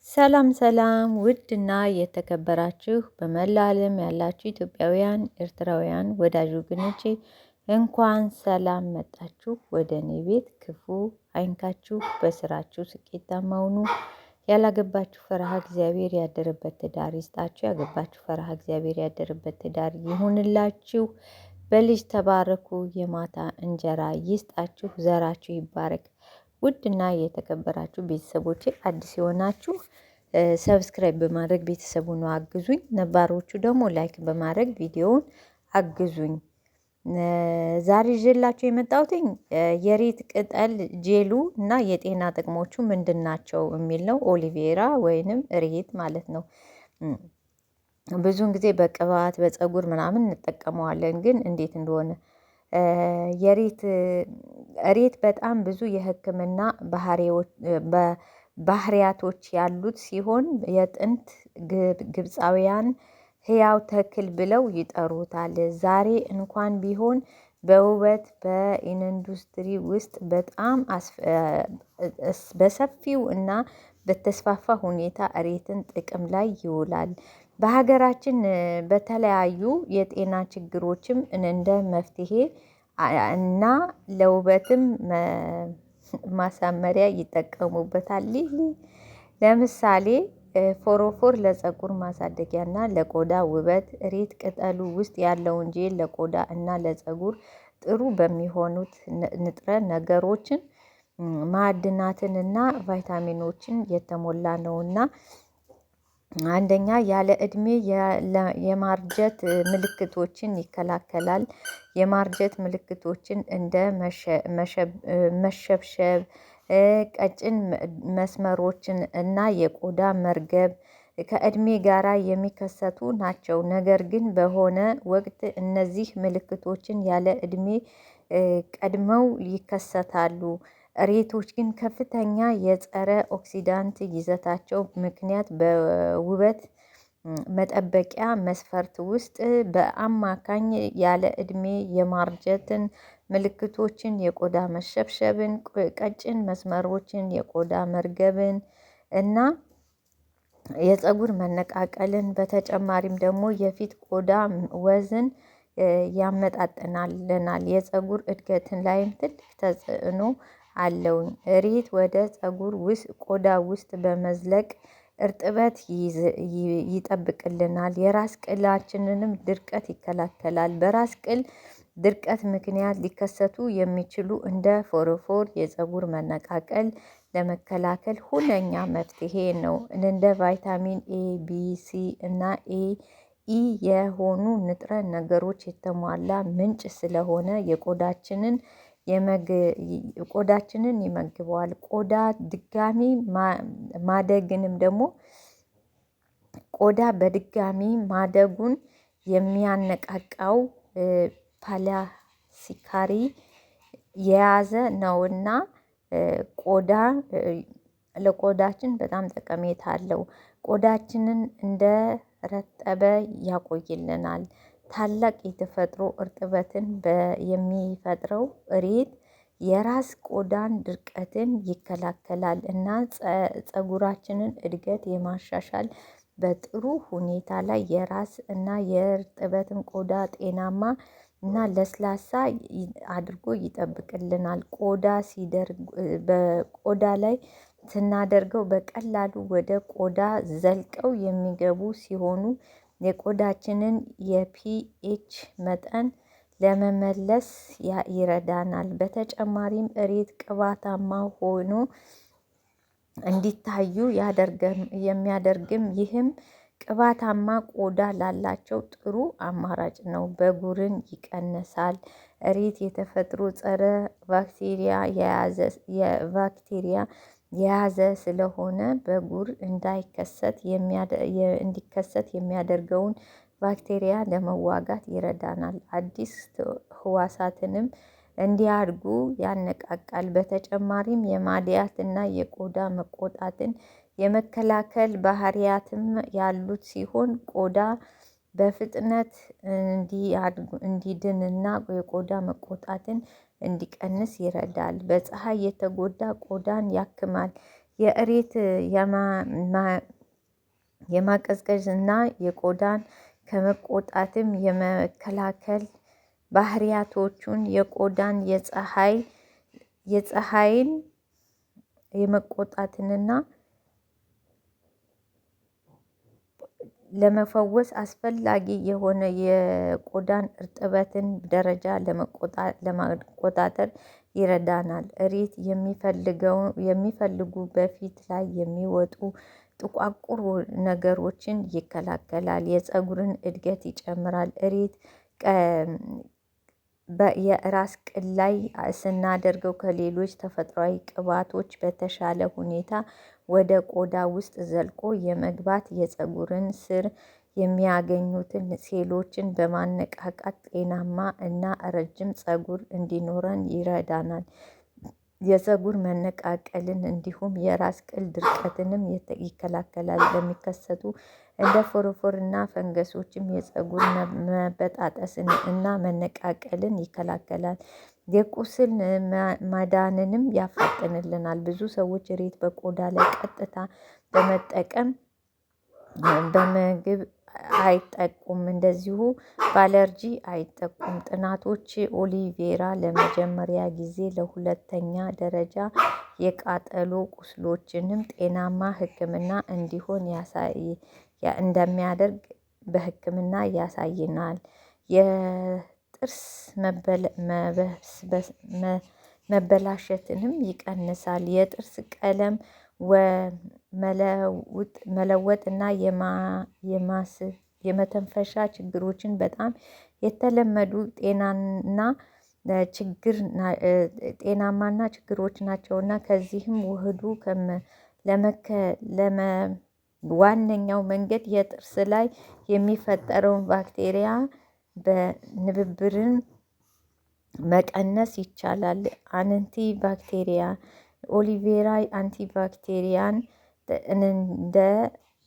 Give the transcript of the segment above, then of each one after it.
ሰላም ሰላም ውድና የተከበራችሁ በመላ ዓለም ያላችሁ ኢትዮጵያውያን ኤርትራውያን ወዳጅ ወገኖቼ እንኳን ሰላም መጣችሁ ወደ እኔ ቤት። ክፉ አይንካችሁ፣ በስራችሁ ስኬታማ ሁኑ። ያላገባችሁ ፈርሃ እግዚአብሔር ያደረበት ትዳር ይስጣችሁ። ያገባችሁ ፈርሃ እግዚአብሔር ያደረበት ትዳር ይሁንላችሁ። በልጅ ተባረኩ። የማታ እንጀራ ይስጣችሁ። ዘራችሁ ይባረክ። ውድና የተከበራችሁ ቤተሰቦቼ አዲስ የሆናችሁ ሰብስክራይብ በማድረግ ቤተሰቡን አግዙኝ። ነባሮቹ ደግሞ ላይክ በማድረግ ቪዲዮውን አግዙኝ። ዛሬ ይዤላችሁ የመጣሁትኝ የሬት ቅጠል ጄሉ እና የጤና ጥቅሞቹ ምንድን ናቸው የሚል ነው። ኦሊቬራ ወይንም ሬት ማለት ነው። ብዙውን ጊዜ በቅባት በፀጉር ምናምን እንጠቀመዋለን፣ ግን እንዴት እንደሆነ ሬት በጣም ብዙ የሕክምና ባህሪያቶች ያሉት ሲሆን የጥንት ግብፃውያን ህያው ተክል ብለው ይጠሩታል። ዛሬ እንኳን ቢሆን በውበት በኢንዱስትሪ ውስጥ በጣም በሰፊው እና በተስፋፋ ሁኔታ ሬትን ጥቅም ላይ ይውላል። በሀገራችን በተለያዩ የጤና ችግሮችም እንደ መፍትሄ እና ለውበትም ማሳመሪያ ይጠቀሙበታል። ለምሳሌ ፎሮፎር ለፀጉር ማሳደጊያና ለቆዳ ውበት፣ ሬት ቅጠሉ ውስጥ ያለውን ጄል ለቆዳ እና ለፀጉር ጥሩ በሚሆኑት ንጥረ ነገሮችን ማዕድናትንና ቫይታሚኖችን የተሞላ ነውና አንደኛ ያለ እድሜ የማርጀት ምልክቶችን ይከላከላል። የማርጀት ምልክቶችን እንደ መሸብሸብ፣ ቀጭን መስመሮችን እና የቆዳ መርገብ ከእድሜ ጋራ የሚከሰቱ ናቸው። ነገር ግን በሆነ ወቅት እነዚህ ምልክቶችን ያለ እድሜ ቀድመው ይከሰታሉ። ሬቶች ግን ከፍተኛ የጸረ ኦክሲዳንት ይዘታቸው ምክንያት በውበት መጠበቂያ መስፈርት ውስጥ በአማካኝ ያለ እድሜ የማርጀትን ምልክቶችን፣ የቆዳ መሸብሸብን፣ ቀጭን መስመሮችን፣ የቆዳ መርገብን እና የፀጉር መነቃቀልን በተጨማሪም ደግሞ የፊት ቆዳ ወዝን ያመጣጥናልናል። የፀጉር እድገትን ላይም ትልቅ ተጽዕኖ አለውኝ። ሬት ወደ ፀጉር ውስጥ ቆዳ ውስጥ በመዝለቅ እርጥበት ይጠብቅልናል። የራስ ቅላችንንም ድርቀት ይከላከላል። በራስ ቅል ድርቀት ምክንያት ሊከሰቱ የሚችሉ እንደ ፎሮፎር፣ የፀጉር መነቃቀል ለመከላከል ሁነኛ መፍትሄ ነው። እንደ ቫይታሚን ኤ፣ ቢ፣ ሲ እና ኢ የሆኑ ንጥረ ነገሮች የተሟላ ምንጭ ስለሆነ ቆዳችንን ይመግበዋል። ቆዳ ድጋሚ ማደግንም ደግሞ ቆዳ በድጋሚ ማደጉን የሚያነቃቃው ፓላሲካሪ የያዘ ነውና ቆዳ ለቆዳችን በጣም ጠቀሜታ አለው። ቆዳችንን እንደረጠበ ያቆይልናል። ታላቅ የተፈጥሮ እርጥበትን የሚፈጥረው ሬት የራስ ቆዳን ድርቀትን ይከላከላል እና ፀጉራችንን እድገት የማሻሻል በጥሩ ሁኔታ ላይ የራስ እና የእርጥበትን ቆዳ ጤናማ እና ለስላሳ አድርጎ ይጠብቅልናል። ቆዳ በቆዳ ላይ ስናደርገው በቀላሉ ወደ ቆዳ ዘልቀው የሚገቡ ሲሆኑ የቆዳችንን የፒኤች መጠን ለመመለስ ይረዳናል። በተጨማሪም ሬት ቅባታማ ሆኖ እንዲታዩ የሚያደርግም ይህም ቅባታማ ቆዳ ላላቸው ጥሩ አማራጭ ነው። ብጉርን ይቀንሳል። ሬት የተፈጥሮ ጸረ ባክቴሪያ የያዘ ስለሆነ ብጉር እንዲከሰት የሚያደርገውን ባክቴሪያ ለመዋጋት ይረዳናል። አዲስ ህዋሳትንም እንዲያድጉ ያነቃቃል። በተጨማሪም የማድያት እና የቆዳ መቆጣትን የመከላከል ባህሪያትም ያሉት ሲሆን ቆዳ በፍጥነት እንዲድንና የቆዳ መቆጣትን እንዲቀንስ ይረዳል። በፀሐይ የተጎዳ ቆዳን ያክማል። የእሬት የማቀዝቀዝ እና የቆዳን ከመቆጣትም የመከላከል ባህሪያቶቹን የቆዳን የፀሐይን የመቆጣትንና ለመፈወስ አስፈላጊ የሆነ የቆዳን እርጥበትን ደረጃ ለመቆጣጠር ይረዳናል። እሬት የሚፈልጉ በፊት ላይ የሚወጡ ጥቋቁር ነገሮችን ይከላከላል። የፀጉርን እድገት ይጨምራል። እሬት የራስ ቅል ላይ ስናደርገው ከሌሎች ተፈጥሯዊ ቅባቶች በተሻለ ሁኔታ ወደ ቆዳ ውስጥ ዘልቆ የመግባት የፀጉርን ስር የሚያገኙትን ሴሎችን በማነቃቃት ጤናማ እና ረጅም ፀጉር እንዲኖረን ይረዳናል። የፀጉር መነቃቀልን እንዲሁም የራስ ቅል ድርቀትንም ይከላከላል። ለሚከሰቱ እንደ ፎረፎርና ፈንገሶችም የፀጉር መበጣጠስን እና መነቃቀልን ይከላከላል። የቁስል ማዳንንም ያፋጥንልናል። ብዙ ሰዎች እሬት በቆዳ ላይ ቀጥታ በመጠቀም በምግብ አይጠቁም፣ እንደዚሁ በአለርጂ አይጠቁም። ጥናቶች ኦሊቬራ ለመጀመሪያ ጊዜ ለሁለተኛ ደረጃ የቃጠሎ ቁስሎችንም ጤናማ ሕክምና እንዲሆን እንደሚያደርግ በሕክምና ያሳየናል። የጥርስ መበላሸትንም ይቀንሳል። የጥርስ ቀለም መለወጥ እና የመተንፈሻ ችግሮችን በጣም የተለመዱ ጤናማና ችግሮች ናቸውና ከዚህም ውህዱ ዋነኛው መንገድ የጥርስ ላይ የሚፈጠረውን ባክቴሪያ በንብብርን መቀነስ ይቻላል። አንቲ ባክቴሪያ ኦሊቬራ አንቲ ባክቴሪያን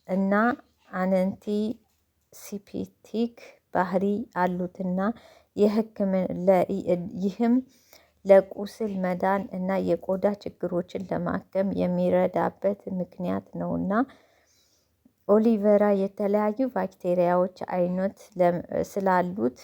እና አንቲ ሲፒቲክ ባህሪ አሉትና ይህም ለቁስል መዳን እና የቆዳ ችግሮችን ለማከም የሚረዳበት ምክንያት ነውና። ኦሊቬራ የተለያዩ ባክቴሪያዎች አይነት ስላሉት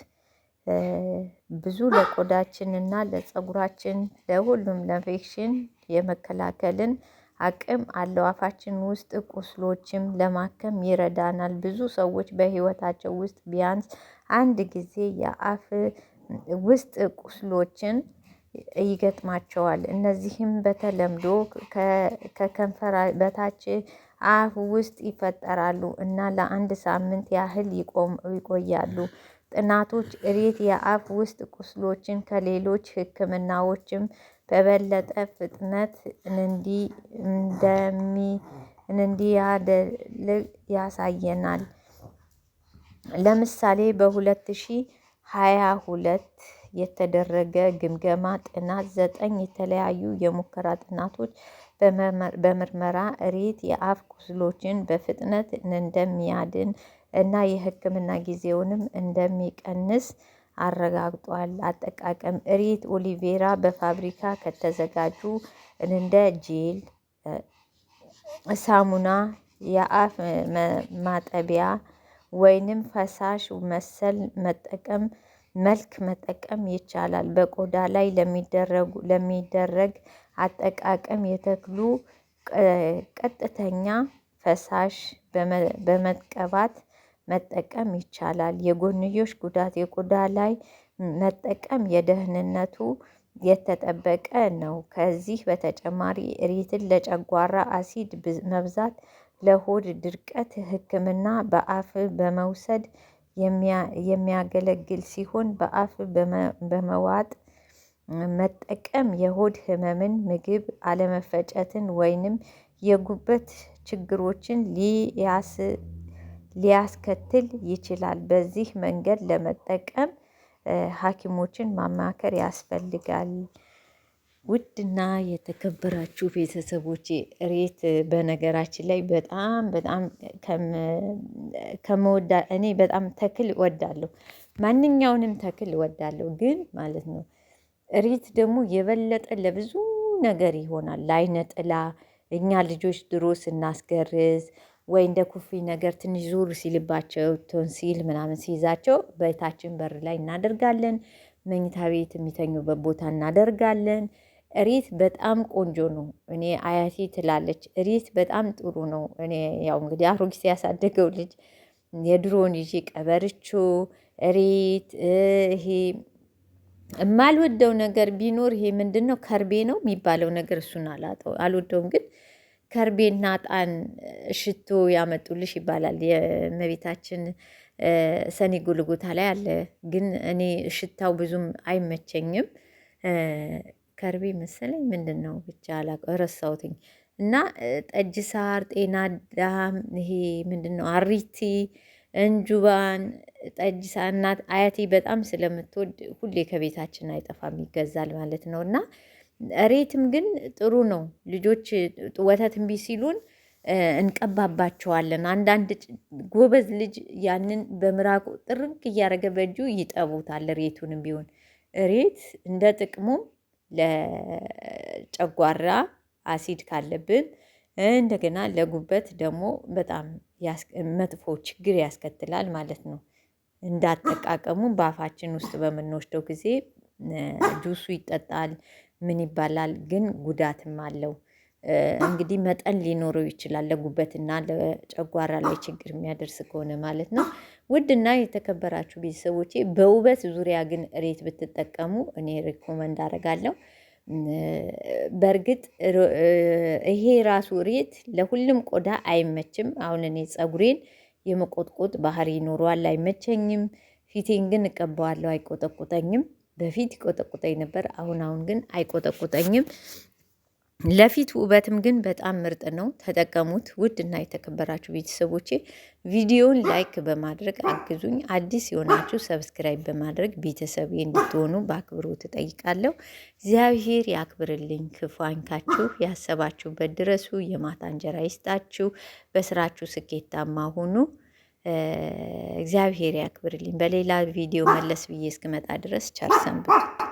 ብዙ ለቆዳችን እና ለፀጉራችን ለሁሉም ለኢንፌክሽን የመከላከልን አቅም አለው። አፋችን ውስጥ ቁስሎችም ለማከም ይረዳናል። ብዙ ሰዎች በህይወታቸው ውስጥ ቢያንስ አንድ ጊዜ የአፍ ውስጥ ቁስሎችን ይገጥማቸዋል። እነዚህም በተለምዶ ከከንፈር በታች አፍ ውስጥ ይፈጠራሉ እና ለአንድ ሳምንት ያህል ይቆያሉ። ጥናቶች እሬት የአፍ ውስጥ ቁስሎችን ከሌሎች ህክምናዎችም በበለጠ ፍጥነት እንዲያደርግ ያሳየናል። ለምሳሌ በ2022 የተደረገ ግምገማ ጥናት 9 የተለያዩ የሙከራ ጥናቶች በምርመራ እሬት የአፍ ቁስሎችን በፍጥነት እንደሚያድን እና የህክምና ጊዜውንም እንደሚቀንስ አረጋግጧል። አጠቃቀም እሬት ኦሊቬራ በፋብሪካ ከተዘጋጁ እንደ ጄል፣ ሳሙና፣ የአፍ ማጠቢያ ወይንም ፈሳሽ መሰል መጠቀም ይቻላል። በቆዳ ላይ ለሚደረግ አጠቃቀም የተክሉ ቀጥተኛ ፈሳሽ በመቀባት መጠቀም ይቻላል። የጎንዮሽ ጉዳት የቆዳ ላይ መጠቀም የደህንነቱ የተጠበቀ ነው። ከዚህ በተጨማሪ እሬትን ለጨጓራ አሲድ መብዛት፣ ለሆድ ድርቀት ህክምና በአፍ በመውሰድ የሚያገለግል ሲሆን በአፍ በመዋጥ መጠቀም የሆድ ህመምን፣ ምግብ አለመፈጨትን ወይንም የጉበት ችግሮችን ሊያስከትል ይችላል። በዚህ መንገድ ለመጠቀም ሐኪሞችን ማማከር ያስፈልጋል። ውድና የተከበራችሁ ቤተሰቦቼ እሬት በነገራችን ላይ በጣም በጣም እኔ በጣም ተክል እወዳለሁ። ማንኛውንም ተክል እወዳለሁ ግን ማለት ነው እሬት ደግሞ የበለጠ ለብዙ ነገር ይሆናል። ለዓይነ ጥላ እኛ ልጆች ድሮ ስናስገርዝ ወይ እንደ ኩፍኝ ነገር ትንሽ ዙር ሲልባቸው ቶንሲል ምናምን ሲይዛቸው ቤታችን በር ላይ እናደርጋለን። መኝታ ቤት የሚተኙበት ቦታ እናደርጋለን። እሬት በጣም ቆንጆ ነው። እኔ አያቴ ትላለች እሬት በጣም ጥሩ ነው። እኔ ያው እንግዲህ አሮጊት ያሳደገው ልጅ የድሮውን ይዤ ቀበርቾ እሬት ይሄ የማልወደው ነገር ቢኖር ይሄ ምንድን ነው ከርቤ ነው የሚባለው ነገር እሱን አልወደውም። ግን ከርቤና ዕጣን ሽቶ ያመጡልሽ ይባላል። የእመቤታችን ሰኔ ጎልጎታ ላይ አለ። ግን እኔ ሽታው ብዙም አይመቸኝም። ከርቤ መሰለኝ ምንድን ነው ብቻ ረሳሁትኝ። እና ጠጅ ሳር፣ ጤና አዳም፣ ይሄ ምንድን ነው አሪቲ፣ እንጁባን፣ ጠጅ ሳር እናት አያቴ በጣም ስለምትወድ ሁሌ ከቤታችን አይጠፋም ይገዛል ማለት ነው። እና እሬትም ግን ጥሩ ነው። ልጆች ወተት እምቢ ሲሉን እንቀባባቸዋለን። አንዳንድ ጎበዝ ልጅ ያንን በምራቁ ጥርግ እያደረገ በእጁ ይጠቡታል። እሬቱንም ቢሆን እሬት እንደ ጥቅሙም ለጨጓራ አሲድ ካለብን እንደገና ለጉበት ደግሞ በጣም መጥፎ ችግር ያስከትላል ማለት ነው። እንዳጠቃቀሙ በአፋችን ውስጥ በምንወስደው ጊዜ ጁሱ ይጠጣል ምን ይባላል ግን ጉዳትም አለው። እንግዲህ መጠን ሊኖረው ይችላል ለጉበትና ለጨጓራ ላይ ችግር የሚያደርስ ከሆነ ማለት ነው። ውድና የተከበራችሁ ቤተሰቦቼ በውበት ዙሪያ ግን እሬት ብትጠቀሙ እኔ ሪኮመንድ አደርጋለሁ። በእርግጥ ይሄ ራሱ እሬት ለሁሉም ቆዳ አይመችም። አሁን እኔ ፀጉሬን የመቆጥቆጥ ባህሪ ይኖረዋል፣ አይመቸኝም። ፊቴን ግን እቀባዋለሁ፣ አይቆጠቁጠኝም። በፊት ይቆጠቁጠኝ ነበር፣ አሁን ግን አይቆጠቁጠኝም። ለፊት ውበትም ግን በጣም ምርጥ ነው፣ ተጠቀሙት። ውድ እና የተከበራችሁ ቤተሰቦቼ ቪዲዮውን ላይክ በማድረግ አግዙኝ። አዲስ የሆናችሁ ሰብስክራይብ በማድረግ ቤተሰቤ እንድትሆኑ በአክብሮት እጠይቃለሁ። እግዚአብሔር ያክብርልኝ፣ ክፉ አይንካችሁ፣ ያሰባችሁበት ድረሱ፣ የማታ እንጀራ ይስጣችሁ፣ በስራችሁ ስኬታማ ሁኑ። እግዚአብሔር ያክብርልኝ። በሌላ ቪዲዮ መለስ ብዬ እስክመጣ ድረስ ቸር ሰንብቱ።